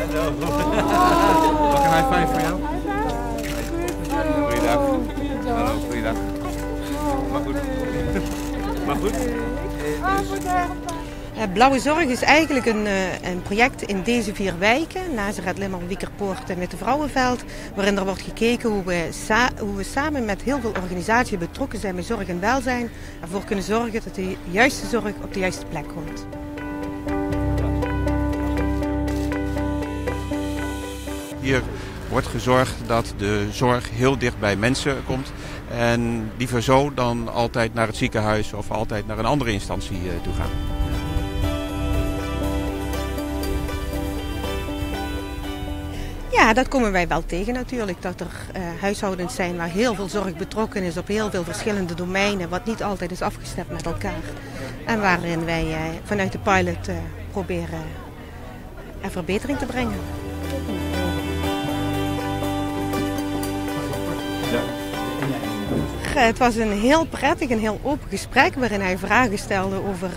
Hallo. Mag ik een high five voor jou? Goeiedag. Hallo, goeiedag. Maar goed. Maar goed. Blauwe Zorg is eigenlijk een project in deze 4 wijken, Nazareth, Limmer, Wiekerpoort en Witte Vrouwenveld, waarin er wordt gekeken hoe we samen met heel veel organisaties betrokken zijn bij zorg en welzijn, ervoor kunnen zorgen dat de juiste zorg op de juiste plek komt. Hier wordt gezorgd dat de zorg heel dicht bij mensen komt en liever zo dan altijd naar het ziekenhuis of altijd naar een andere instantie toe gaan. Ja, dat komen wij wel tegen natuurlijk. Dat er huishoudens zijn waar heel veel zorg betrokken is op heel veel verschillende domeinen. Wat niet altijd is afgestemd met elkaar. En waarin wij vanuit de pilot proberen er verbetering te brengen. Het was een heel prettig en heel open gesprek waarin hij vragen stelde over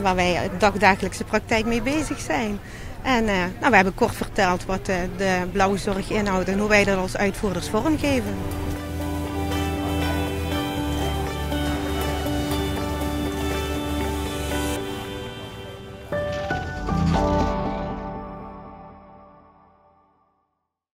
waar wij de dagelijkse praktijk mee bezig zijn. En we hebben kort verteld wat de blauwe zorg inhoudt en hoe wij dat als uitvoerders vormgeven.